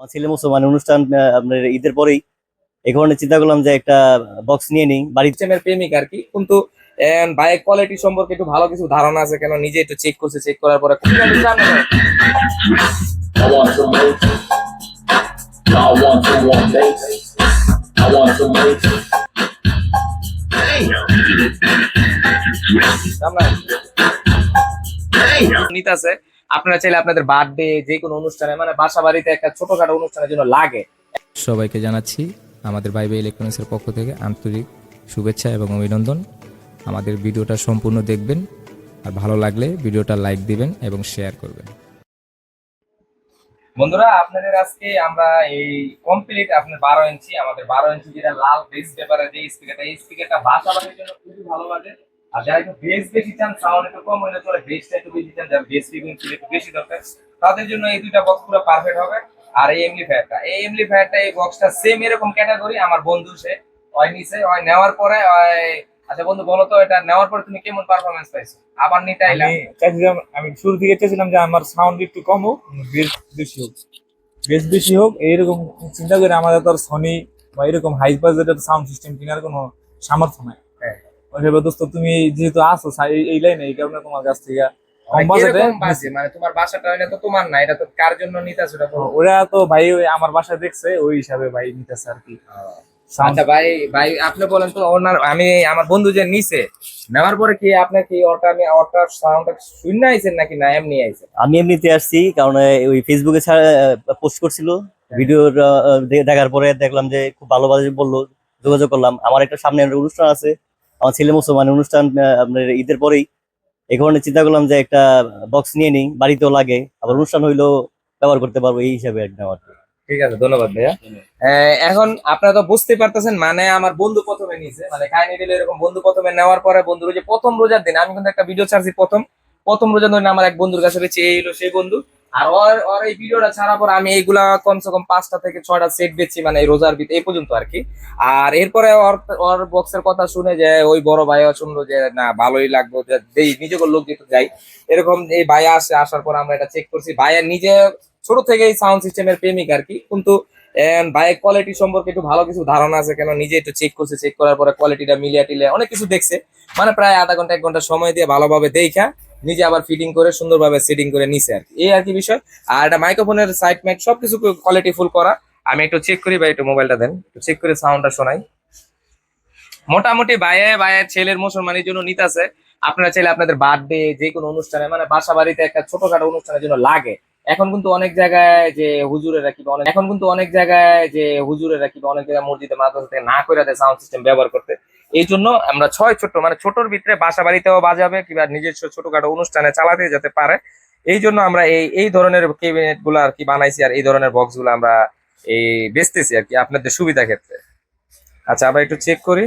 আমার ছেলে মুসলমান অনুষ্ঠান আপনার ঈদের পরেই এই কারণে চিন্তা করলাম যে একটা বক্স নিয়ে নিই বাড়িতে। সিস্টেমের প্রেমিক আর কি, কিন্তু বাইক কোয়ালিটি সম্পর্কে একটু ভালো কিছু ধারণা আছে, কেন নিজে একটু চেক করছে, চেক করার পরে I want some mates. I want some more mates. I want some mates. নিতেছে। আপনারা চাইলে আপনাদের বার্থডে যে কোনো অনুষ্ঠানে, মানে বাসা বাড়িতে একটা ছোটখাটো অনুষ্ঠানের জন্য লাগে। সবাইকে জানাচ্ছি আমাদের ভাইবে ইলেকট্রনিক্সের পক্ষ থেকে আন্তরিক শুভেচ্ছা এবং অভিনন্দন। আমাদের ভিডিওটা সম্পূর্ণ দেখবেন, আর ভালো লাগলে ভিডিওটা লাইক দিবেন এবং শেয়ার করবেন। বন্ধুরা, আপনাদের আজকে আমরা এই কমপ্লিট আপনার 12 ইঞ্চি, আমাদের 12 ইঞ্চি যেটা লাল বেস পেপারের যে স্পিকারটা, এই স্পিকারটা বাসা বাড়ির জন্য খুবই ভালো লাগে। আর যারা একটু বেস বেশি চান, সাউন্ড একটু কম হলে চলে, বেসটা একটু বেশি চান, যারা বেস ফ্রিকোয়েন্সি একটু বেশি দরকার, তাদের জন্য এই দুইটা বক্স পুরো পারফেক্ট হবে। আর এই এমপ্লিফায়ারটা এই বক্সটা সেম এরকম ক্যাটাগরি আমার বন্ধু সে ওই নিছে, ওই নেওয়ার পরে আচ্ছা বন্ধু বলো তো, এটা নেওয়ার পরে তুমি কেমন পারফরমেন্স পাইছো? আবার নিতে আইলা? আমি শুরু থেকে চেয়েছিলাম যে আমার সাউন্ড একটু কম হোক, বেস বেশি হোক, বেস বেশি হোক, এইরকম চিন্তা করে আমাদের তো সনি বা এরকম হাই বাজেটের সাউন্ড সিস্টেম কেনার কোনো সামর্থ্য নাই। হ্যাঁ। ওইভাবে দোস্ত তুমি যেহেতু আসো এই লাইনে, এই কারণে তোমার কাছ থেকে কম মানে বাজেটে কিরকম বাজে? মানে তোমার বাসাটা এটা তো তোমার না, এটা তো কার জন্য নিতেছো এটা বলো। ওরা তো ভাই ওই আমার বাসায় দেখছে, ওই হিসাবে ভাই নিতেছে আর কি। আচ্ছা ভাই, আপনি বলেন তো, ওনার আমি আমার বন্ধু যে নিছে, নেওয়ার পরে কি আপনি কি ওটার সাউন্ডটা শুনে আইছেন নাকি না এমনি আইছেন? আমি এমনিতে আসছি, কারণ ওই ফেসবুকে পোস্ট করছিল ভিডিওর দেখার পরে দেখলাম যে খুব ভালো ভালো বললো, যোগাযোগ করলাম। আমার একটা সামনে একটা অনুষ্ঠান আছে, আমার ছেলে মুসলমান অনুষ্ঠান আপনার ঈদের পরেই এই কারণে চিন্তা করলাম যে একটা বক্স নিয়ে নিই, বাড়িতেও লাগে, আবার অনুষ্ঠান হইলেও ব্যবহার করতে পারবো, এই হিসাবে একটা নেওয়ার। ঠিক আছে, ধন্যবাদ ভাইয়া। এখন আপনারা তো বুঝতে পারতেছেন, মানে আমার বন্ধু প্রথমে নিছে, মানে কাহিনী দিল এরকম, বন্ধু প্রথমে নেওয়ার পরে বন্ধুর যে প্রথম রোজার দিন আমি কিন্তু একটা ভিডিও ছাড়ছি, প্রথম রোজার দিন আমার এক বন্ধুর কাছে বেঁচে এই হলো সেই বন্ধু। আর ওর এই ভিডিওটা ছাড়ার পর আমি এইগুলা কমসে কম 5টা থেকে 6টা সেট বেচছি, মানে এই রোজার ভিতরে এই পর্যন্ত আর কি। আর এরপরে ওর বক্সের কথা শুনে যে ওই বড় ভাইয়া শুনলো যে না ভালোই লাগলো, যে নিজেকে লোক যেতে যাই এরকম, এই ভাইয়া আসার পর আমরা এটা চেক করছি। ভাইয়া নিজে ছোট থেকেই সাউন্ড সিস্টেমের প্রেমিক আর কি, কিন্তু বাইক কোয়ালিটি সম্পর্কে একটু ভালো কিছু ধারণা আছে, কেন নিজে একটু চেক করছে, চেক করার পরে কোয়ালিটিটা মিলিয়ে টিলে অনেক কিছু দেখছে, মানে প্রায় আধা ঘন্টা 1 ঘন্টা সময় দিয়ে ভালোভাবে দেখা নিজে আবার ফিটিং করে সুন্দরভাবে সেটিং করে নিছে আর কি, এই আর কি বিষয়। আর এটা মাইক্রোফোনের সাইড মাইক সবকিছু কোয়ালিটি ফুল করা। আমি একটু চেক করি ভাই, একটু মোবাইলটা দেন, চেক করে সাউন্ডটা শোনাই। মোটামুটি ভাইয়ের ছেলের মুসলমানের জন্য নিতেছে। আপনারা চাইলে আপনাদের বার্থডে যে কোনো অনুষ্ঠানে, মানে বাসা বাড়িতে একটা ছোটখাটো অনুষ্ঠানের জন্য লাগে। এখন কিন্তু অনেক জায়গায় যে হুজুরেরা কিংবা অনেক জায়গায় মসজিদে মাদ্রাসা থেকে না করে দেয় সাউন্ড সিস্টেম ব্যবহার করতে। এই জন্য আমরা মানে ছোটর ভিতরে বাসা বাড়িতেও বাজাবে কিংবা নিজস্ব ছোটখাটো অনুষ্ঠানে চালাতে যেতে পারে, এই জন্য আমরা এই ধরনের ক্যাবিনেট গুলো আর কি বানাইছি, আর এই ধরনের বক্স গুলো আমরা এই বেচতেছি আর কি আপনাদের সুবিধা ক্ষেত্রে। আচ্ছা, আবার একটু চেক করি,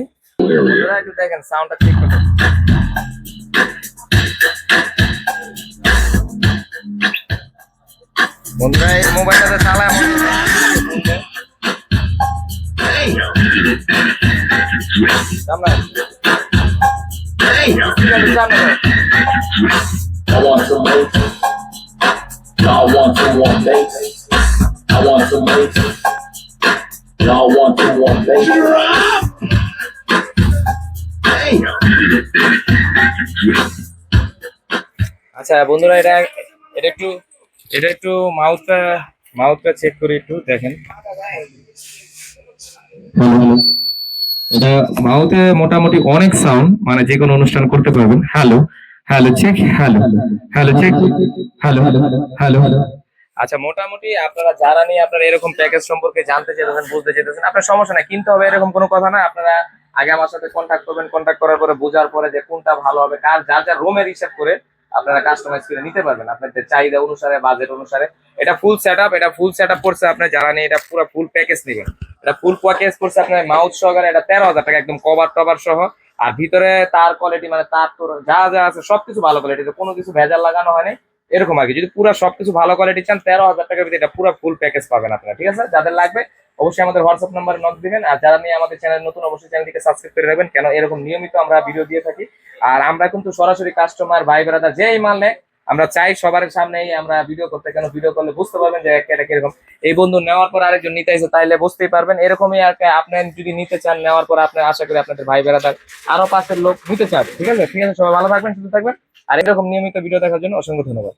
একটু দেখেন সাউন্ডটা চেক করতে। বন্ধুরা এই মোবাইলটাতে চালায় I want some mates. I want some more mates. I want some mates. I want some more mates. আচ্ছা বন্ধুরা, এটা একটু মাউথটা চেক করি, একটু দেখেন। এটা মাউথে মোটামুটি অনেক সাউন্ড, মানে যে কোনো অনুষ্ঠান করতে পারবেন। Hello hello check, hello check, hello hello. আচ্ছা, মোটামুটি আপনারা যারা নিয়ে আপনারা এরকম প্যাকেজ সম্পর্কে জানতে চাইতেছেন, বুঝতে চাইতেছেন, আপনার সমস্যা নাই, কিনতে হবে এরকম কোনো কথা না। আপনারা আগে আমার সাথে কন্ট্যাক্ট করবেন, কন্ট্যাক্ট করার পরে বোঝার পরে যে কোনটা ভালো হবে, যার যার রুমের হিসাব করে আপনারা কাস্টমাইজ করে নিতে পারবেন আপনাদের চাহিদা অনুসারে, বাজেট অনুসারে। এটা ফুল সেটআপ করছে আপনার যারা নিয়ে, এটা পুরো ফুল প্যাকেজ নেবেন। এটা ফুল প্যাকেজ করছে আপনার মাউথ সহকারে, এটা 13,000 টাকা একদম কভার টভার সহ। আর ভিতরে তার কোয়ালিটি, মানে তার তোর যা যা আছে সবকিছু ভালো কোয়ালিটি, কোনো কিছু ভেজাল লাগানো হয়নি এরকম আর কি। যদি পুরো সবকিছু ভালো কোয়ালিটি চান, 13,000 টাকার ভিতরে এটা পুরো ফুল প্যাকেজ পাবেন আপনারা। ঠিক আছে, যাদের লাগবে অবশ্যই আমাদের হোয়াটসঅ্যাপ নাম্বারে নক দিবেন। আর যারা নিয়ে আমাদের চ্যানেল নতুন, অবশ্যই চ্যানেলটিকে সাবস্ক্রাইব করে রাখবেন, কেন এরকম নিয়মিত আমরা ভিডিও দিয়ে থাকি। আর আমরা কিন্তু সরাসরি কাস্টমার ভাই ব্রাদার যেই মাল নেয় আমরা চাই সবার সামনেই আমরা ভিডিও করতে, কেন ভিডিও করলে বুঝতে পারবেন যে এটা কিরকম। এই বন্ধু নেওয়ার পর আরেকজন নিতে আসে, তাইলে বুঝতেই পারবেন। এরকমই আর কি, আপনি যদি নিতে চান নেওয়ার পর আপনার, আশা করি আপনাদের ভাই বেড়াদার আরো 5 লোক নিতে চান। ঠিক আছে, ঠিক আছে, সবাই ভালো থাকবেন, সুস্থ থাকবেন। আর এরকম নিয়মিত ভিডিও দেখার জন্য অসংখ্য ধন্যবাদ।